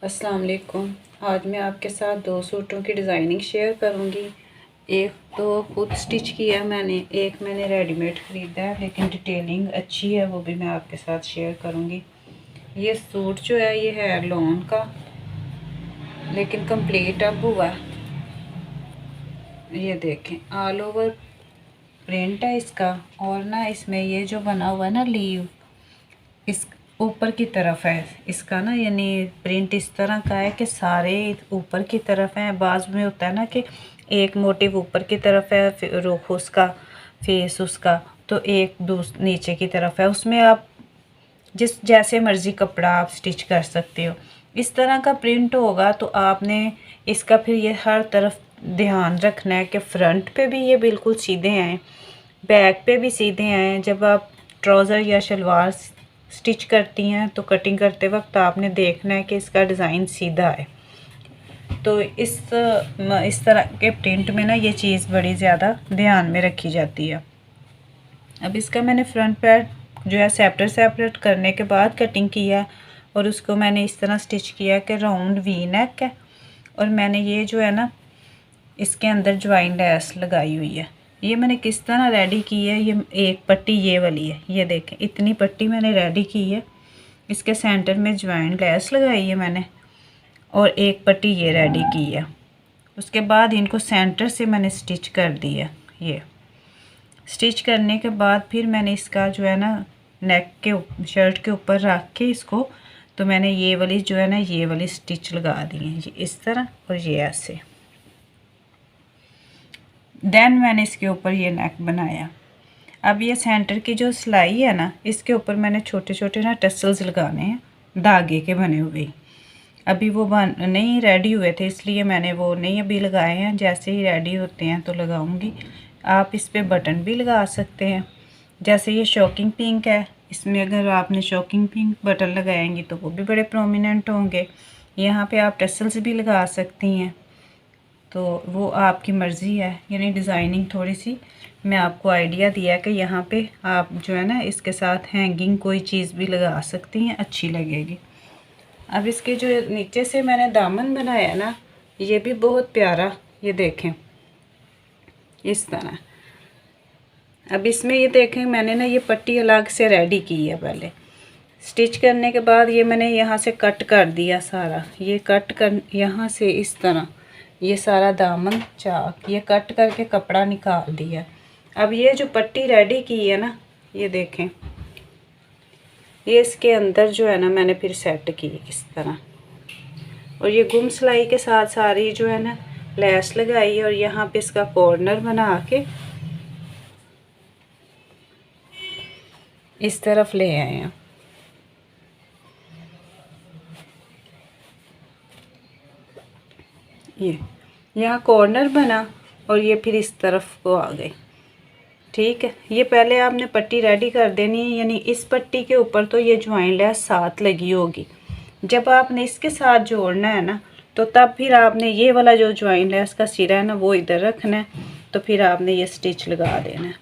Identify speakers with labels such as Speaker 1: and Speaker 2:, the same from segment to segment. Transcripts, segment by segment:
Speaker 1: अस्सलाम वालेकुम। आज मैं आपके साथ दो सूटों की डिज़ाइनिंग शेयर करूंगी। एक तो खुद स्टिच किया मैंने, एक मैंने रेडीमेड ख़रीदा है, लेकिन डिटेलिंग अच्छी है, वो भी मैं आपके साथ शेयर करूंगी। ये सूट जो है ये है लॉन का, लेकिन कंप्लीट अब हुआ। ये देखें ऑल ओवर प्रिंट है इसका, और ना इसमें ये जो बना हुआ है ना लीव, इस ऊपर की तरफ है इसका ना, यानी प्रिंट इस तरह का है कि सारे ऊपर की तरफ हैं। बाज़ में होता है ना कि एक मोटिव ऊपर की तरफ है, रुख उसका, फेस उसका, तो एक नीचे की तरफ है। उसमें आप जिस जैसे मर्ज़ी कपड़ा आप स्टिच कर सकते हो। इस तरह का प्रिंट होगा तो आपने इसका फिर ये हर तरफ ध्यान रखना है कि फ्रंट पे भी ये बिल्कुल सीधे आएँ, बैक पे भी सीधे आएँ। जब आप ट्राउज़र या शलवार स्टिच करती हैं तो कटिंग करते वक्त आपने देखना है कि इसका डिज़ाइन सीधा है। तो इस तरह के प्रिंट में ना ये चीज़ बड़ी ज़्यादा ध्यान में रखी जाती है। अब इसका मैंने फ्रंट पैड जो है सेपरेट करने के बाद कटिंग किया, और उसको मैंने इस तरह स्टिच किया कि राउंड वी नेक है, और मैंने ये जो है ना इसके अंदर ज्वाइन लेस लगाई हुई है। ये मैंने किस तरह रेडी की है, ये एक पट्टी ये वाली है, ये देखें इतनी पट्टी मैंने रेडी की है। इसके सेंटर में ज्वाइन लेस लगाई है मैंने, और एक पट्टी ये रेडी की है। उसके बाद इनको सेंटर से मैंने स्टिच कर दिया। ये स्टिच करने के बाद फिर मैंने इसका जो है ना नेक के शर्ट के ऊपर रख के इसको, तो मैंने ये वाली जो है ना ये वाली स्टिच लगा दी है, ये इस तरह और ये ऐसे। देन मैंने इसके ऊपर ये नेक बनाया। अब ये सेंटर की जो सिलाई है ना, इसके ऊपर मैंने छोटे छोटे ना टसल्स लगाने हैं, धागे के बने हुए। अभी वो नहीं रेडी हुए थे, इसलिए मैंने वो नहीं अभी लगाए हैं। जैसे ही रेडी होते हैं तो लगाऊंगी। आप इस पे बटन भी लगा सकते हैं। जैसे ये शॉकिंग पिंक है, इसमें अगर आपने शॉकिंग पिंक बटन लगाएंगी तो वो भी बड़े प्रोमिनेंट होंगे। यहाँ पे आप टसल्स भी लगा सकती हैं, तो वो आपकी मर्ज़ी है। यानी डिज़ाइनिंग थोड़ी सी मैं आपको आइडिया दिया कि यहाँ पे आप जो है ना इसके साथ हैंगिंग कोई चीज़ भी लगा सकती हैं, अच्छी लगेगी। अब इसके जो नीचे से मैंने दामन बनाया ना, ये भी बहुत प्यारा, ये देखें इस तरह। अब इसमें ये देखें मैंने ना ये पट्टी अलग से रेडी की है। पहले स्टिच करने के बाद ये मैंने यहाँ से कट कर दिया सारा, ये कट कर यहाँ से इस तरह ये सारा दामन चाक ये कट करके कपड़ा निकाल दिया। अब ये जो पट्टी रेडी की है ना, ये देखें ये इसके अंदर जो है ना मैंने फिर सेट की इस तरह, और ये गुम सिलाई के साथ सारी जो है ना लेस लगाई, और यहाँ पे इसका कॉर्नर बना के इस तरफ ले आए हैं। ये यहाँ कॉर्नर बना और ये फिर इस तरफ को आ गई। ठीक है, ये पहले आपने पट्टी रेडी कर देनी है, यानी इस पट्टी के ऊपर तो ये ज्वाइन लेस साथ लगी होगी। जब आपने इसके साथ जोड़ना है ना, तो तब फिर आपने ये वाला जो ज्वाइन लेस का सिरा है ना वो इधर रखना है, तो फिर आपने ये स्टिच लगा देना है,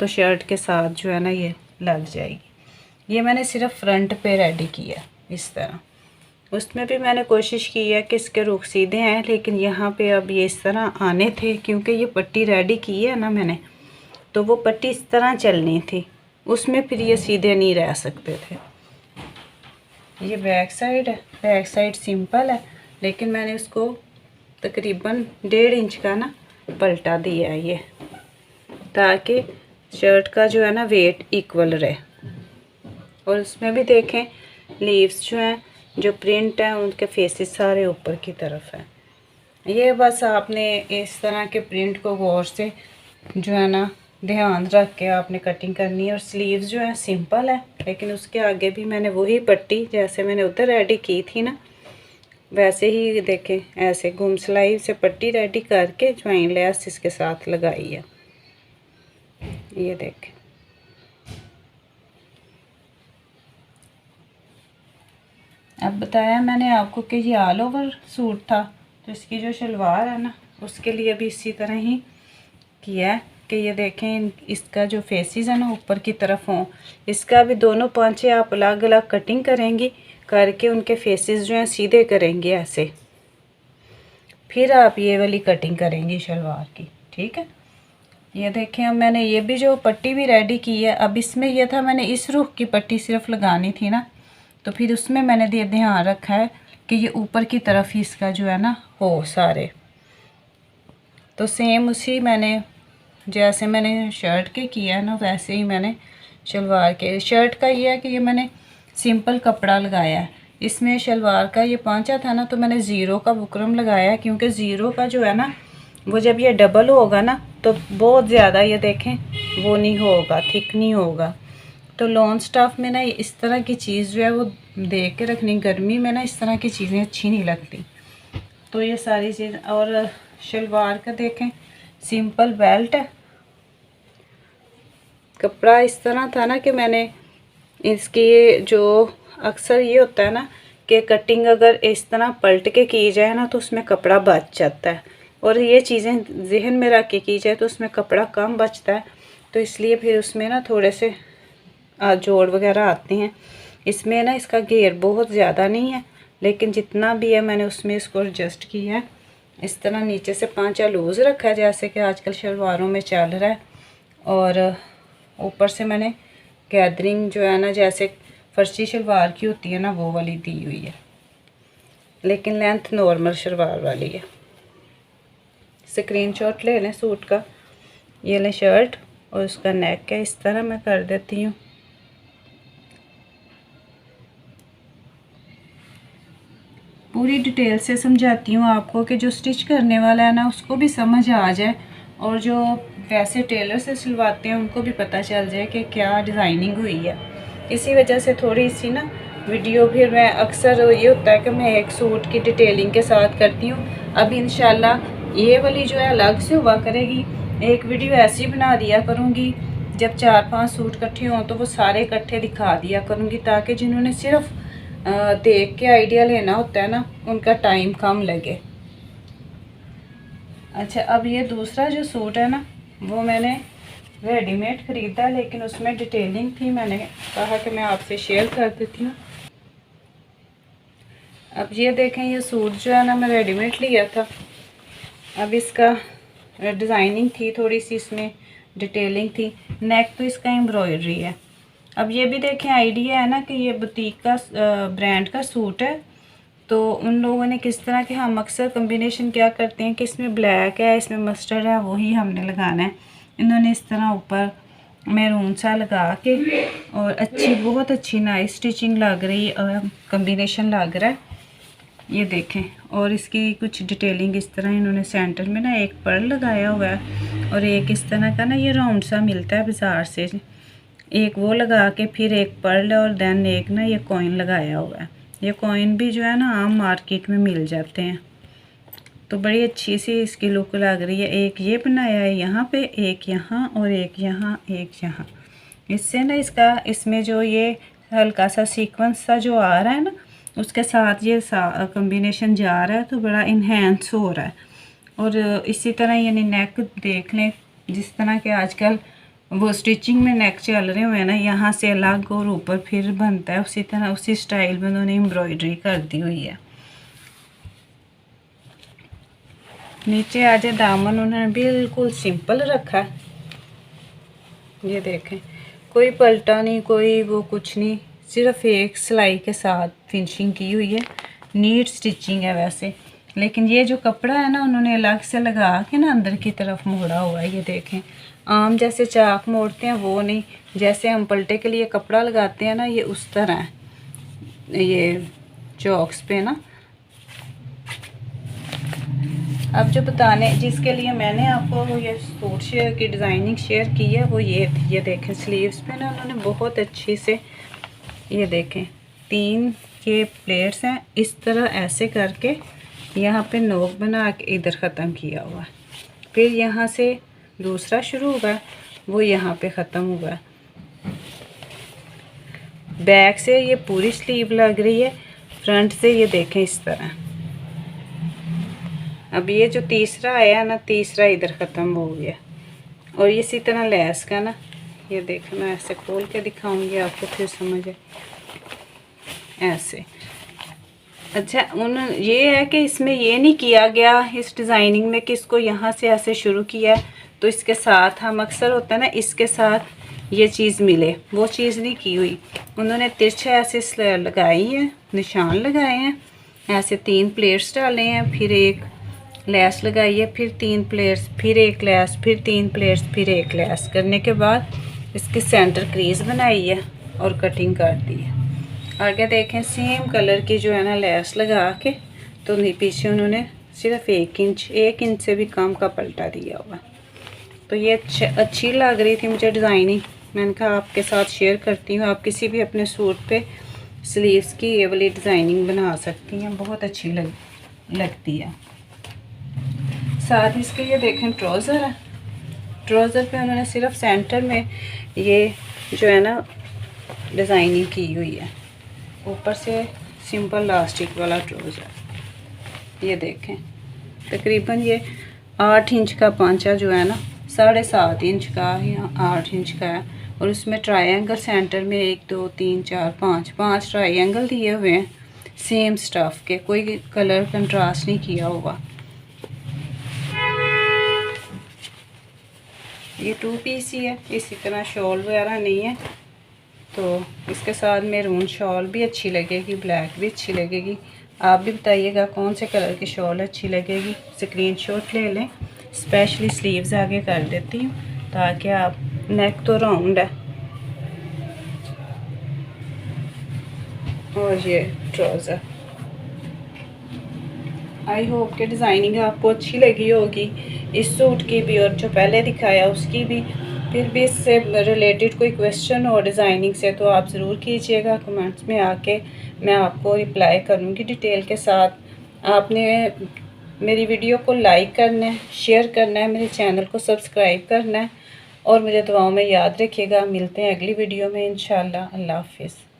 Speaker 1: तो शर्ट के साथ जो है ना ये लग जाएगी। ये मैंने सिर्फ फ्रंट पे रेडी किया इस तरह। उसमें भी मैंने कोशिश की है कि इसके रुख सीधे हैं, लेकिन यहाँ पे अब ये इस तरह आने थे, क्योंकि ये पट्टी रेडी की है ना मैंने, तो वो पट्टी इस तरह चलनी थी, उसमें फिर ये सीधे नहीं रह सकते थे। ये बैक साइड है, बैक साइड सिंपल है, लेकिन मैंने उसको तकरीबन 1.5 इंच का ना पलटा दिया है ये, ताकि शर्ट का जो है ना वेट इक्वल रहे। और उसमें भी देखें लीव्स जो हैं, जो प्रिंट है उनके फेसेस सारे ऊपर की तरफ है। ये बस आपने इस तरह के प्रिंट को गौर से जो है ना ध्यान रख के आपने कटिंग करनी है। और स्लीव्स जो है सिंपल है, लेकिन उसके आगे भी मैंने वही पट्टी जैसे मैंने उधर रेडी की थी ना, वैसे ही देखें ऐसे घुम सिलाई से पट्टी रेडी करके ज्वाइन लेस इसके साथ लगाई है। ये देखें, अब बताया मैंने आपको कि ये ऑल ओवर सूट था, तो इसकी जो शलवार है ना उसके लिए भी इसी तरह ही किया है कि ये देखें इसका जो फेसेस है ना ऊपर की तरफ हों। इसका भी दोनों पांचे आप अलग अलग कटिंग करेंगी, करके उनके फेसेस जो हैं सीधे करेंगे ऐसे, फिर आप ये वाली कटिंग करेंगी शलवार की। ठीक है, ये देखें अब मैंने ये भी जो पट्टी भी रेडी की है। अब इसमें यह था मैंने इस रुख की पट्टी सिर्फ लगानी थी ना, तो फिर उसमें मैंने ध्यान रखा है कि ये ऊपर की तरफ ही इसका जो है ना हो सारे। तो सेम उसी मैंने जैसे मैंने शर्ट के किया है ना, वैसे ही मैंने शलवार के। शर्ट का ये है कि ये मैंने सिंपल कपड़ा लगाया है। इसमें शलवार का ये पांचा था ना, तो मैंने ज़ीरो का बुकरम लगाया, क्योंकि ज़ीरो का जो है ना वो जब ये डबल होगा ना तो बहुत ज़्यादा ये देखें वो नहीं होगा, थिक नहीं होगा। तो लॉन्ग स्टाफ में ना इस तरह की चीज़ जो है वो देख के रखनी, गर्मी में ना इस तरह की चीज़ें अच्छी नहीं लगती। तो ये सारी चीज़। और शलवार का देखें सिंपल बेल्ट है, कपड़ा इस तरह था ना कि मैंने इसकी जो अक्सर ये होता है ना कि कटिंग अगर इस तरह पलट के की जाए ना तो उसमें कपड़ा बच जाता है, और ये चीज़ें जहन में रख के की जाए तो उसमें कपड़ा कम बचता है। तो इसलिए फिर उसमें ना थोड़े से जोड़ वगैरह आते हैं। इसमें ना इसका घेर बहुत ज़्यादा नहीं है, लेकिन जितना भी है मैंने उसमें इसको एडजस्ट किया है। इस तरह नीचे से पांचा लूज़ रखा है जैसे कि आजकल शलवारों में चल रहा है, और ऊपर से मैंने गैदरिंग जो है ना जैसे फर्शी शलवार की होती है ना वो वाली दी हुई है, लेकिन लेंथ नॉर्मल शलवार वाली है। स्क्रीनशॉट ले लें सूट का। ये लें शर्ट और उसका नेक है, इस तरह मैं कर देती हूँ। पूरी डिटेल से समझाती हूँ आपको कि जो स्टिच करने वाला है ना उसको भी समझ आ जाए, और जो वैसे टेलर से सिलवाते हैं उनको भी पता चल जाए कि क्या डिज़ाइनिंग हुई है। इसी वजह से थोड़ी सी ना वीडियो फिर मैं अक्सर ये होता है कि मैं एक सूट की डिटेलिंग के साथ करती हूँ। अब इंशाल्लाह ये वाली जो है अलग से हुआ करेगी। एक वीडियो ऐसी बना दिया करूँगी जब 4-5 सूट इकट्ठे हों तो वो सारे इकट्ठे दिखा दिया करूँगी, ताकि जिन्होंने सिर्फ देख के आइडिया लेना होता है ना उनका टाइम कम लगे। अच्छा, अब ये दूसरा जो सूट है ना वो मैंने रेडीमेड ख़रीदा, लेकिन उसमें डिटेलिंग थी, मैंने कहा कि मैं आपसे शेयर कर देती हूँ। अब ये देखें ये सूट जो है ना मैं रेडीमेड लिया था। अब इसका डिज़ाइनिंग थी थोड़ी सी, इसमें डिटेलिंग थी, नेक तो इसका एम्ब्रॉयडरी है। अब ये भी देखें आइडिया है ना कि ये बुटीक का ब्रांड का सूट है, तो उन लोगों ने किस तरह के, हम अक्सर कम्बिनेशन क्या करते हैं कि इसमें ब्लैक है इसमें मस्टर्ड है वही हमने लगाना है। इन्होंने इस तरह ऊपर मैरून सा लगा के, और अच्छी बहुत अच्छी नाइस स्टिचिंग लग रही है, कम्बिनेशन लग रहा है। ये देखें, और इसकी कुछ डिटेलिंग इस तरह इन्होंने सेंटर में ना एक पर्ल लगाया हुआ है, और एक इस तरह का ना ये राउंड सा मिलता है बाज़ार से, एक वो लगा के फिर एक पर्ल और देन एक ना ये कॉइन लगाया हुआ है। ये कॉइन भी जो है ना आम मार्केट में मिल जाते हैं। तो बड़ी अच्छी सी इसकी लुक लग रही है। एक ये बनाया है यहाँ पे, एक यहाँ और एक यहाँ, एक यहाँ। इससे ना इसका इसमें जो ये हल्का सा सीक्वेंस सा जो आ रहा है ना उसके साथ ये कम्बिनेशन जा रहा है, तो बड़ा इन्हेंस हो रहा है। और इसी तरह यानी नेक देख लें, जिस तरह के आजकल वो स्टिचिंग में नेक चल रहे हुए हैं ना, यहाँ से अलग और ऊपर फिर बनता है, उसी तरह उसी स्टाइल में उन्होंने एम्ब्रॉयडरी कर दी हुई है। नीचे आजे दामन उन्होंने बिल्कुल सिंपल रखा है। ये देखें कोई पलटा नहीं, कोई वो कुछ नहीं, सिर्फ एक सिलाई के साथ फिनिशिंग की हुई है। नीट स्टिचिंग है वैसे, लेकिन ये जो कपड़ा है ना उन्होंने अलग से लगा के ना अंदर की तरफ मोड़ा हुआ है। ये देखें आम जैसे चाक मोड़ते हैं वो नहीं, जैसे हम पलटे के लिए कपड़ा लगाते हैं ना ये उस तरह है ये चौक्स पे ना। अब जो बताने जिसके लिए मैंने आपको ये सूट शेयर की डिज़ाइनिंग शेयर की है वो ये थी। ये देखें स्लीव्स पे ना उन्होंने बहुत अच्छी से, ये देखें 3 ये प्लेट्स हैं, इस तरह ऐसे करके यहाँ पे नोक बना के इधर ख़त्म किया हुआ है। फिर यहाँ से दूसरा शुरू हुआ वो यहाँ पे ख़त्म हुआ। बैक से ये पूरी स्लीव लग रही है, फ्रंट से ये देखें इस तरह। अब ये जो तीसरा आया ना, तीसरा इधर ख़त्म हो गया। और इसी तरह लेस का ना, ये देखें मैं ऐसे खोल के दिखाऊंगी आपको फिर समझ आए। ऐसे अच्छा, ये है कि इसमें ये नहीं किया गया इस डिज़ाइनिंग में कि इसको यहाँ से ऐसे शुरू किया तो इसके साथ हम अक्सर होता है ना इसके साथ ये चीज़ मिले, वो चीज़ नहीं की हुई। उन्होंने तिरछे ऐसे लगाई है, निशान लगाए हैं, ऐसे 3 प्लेट्स डाले हैं, फिर एक लैस लगाई है, फिर 3 प्लेट्स, फिर एक लैस, फिर 3 प्लेट्स, फिर एक लैस करने के बाद इसकी सेंटर क्रीज बनाई है और कटिंग कर दी है। आगे देखें सेम कलर की जो है ना लैस लगा के, तो पीछे उन्होंने सिर्फ 1 इंच से भी कम का पलटा दिया हुआ। तो ये अच्छी लग रही थी मुझे डिज़ाइनिंग, मैंने कहा आपके साथ शेयर करती हूँ। आप किसी भी अपने सूट पे स्लीव्स की ये वाली डिज़ाइनिंग बना सकती हैं, बहुत अच्छी लगती है। साथ ही इसके ये देखें ट्राउज़र है, ट्राउज़र पे उन्होंने सिर्फ सेंटर में ये जो है ना डिज़ाइनिंग की हुई है, ऊपर से सिंपल लास्टिक वाला ट्राउज़र। ये देखें तकरीबन ये 8 इंच का पांचा जो है ना 7.5 इंच का या 8 इंच का है, और उसमें ट्रायंगल सेंटर में 1 2 3 4 5 ट्रायंगल दिए हुए हैं सेम स्टफ़ के, कोई कलर कंट्रास्ट नहीं किया हुआ। ये 2 पीस ही है, इसी तरह शॉल वगैरह नहीं है। तो इसके साथ मैरून शॉल भी अच्छी लगेगी, ब्लैक भी अच्छी लगेगी। आप भी बताइएगा कौन से कलर की शॉल अच्छी लगेगी, स्क्रीनशॉट ले लें। स्पेशली स्लीव्स आगे कर देती हूँ ताकि आप, नेक तो राउंड है, और ये ट्राउज़र। आई होप कि डिज़ाइनिंग आपको अच्छी लगी होगी इस सूट की भी और जो पहले दिखाया उसकी भी। फिर भी इससे रिलेटेड कोई क्वेश्चन हो डिज़ाइनिंग से तो आप ज़रूर कीजिएगा कमेंट्स में आके, मैं आपको रिप्लाई करूँगी डिटेल के साथ। आपने मेरी वीडियो को लाइक करना है, शेयर करना है, मेरे चैनल को सब्सक्राइब करना है और मुझे दुआओं में याद रखिएगा। मिलते हैं अगली वीडियो में इंशाल्लाह। अल्लाह हाफिज़।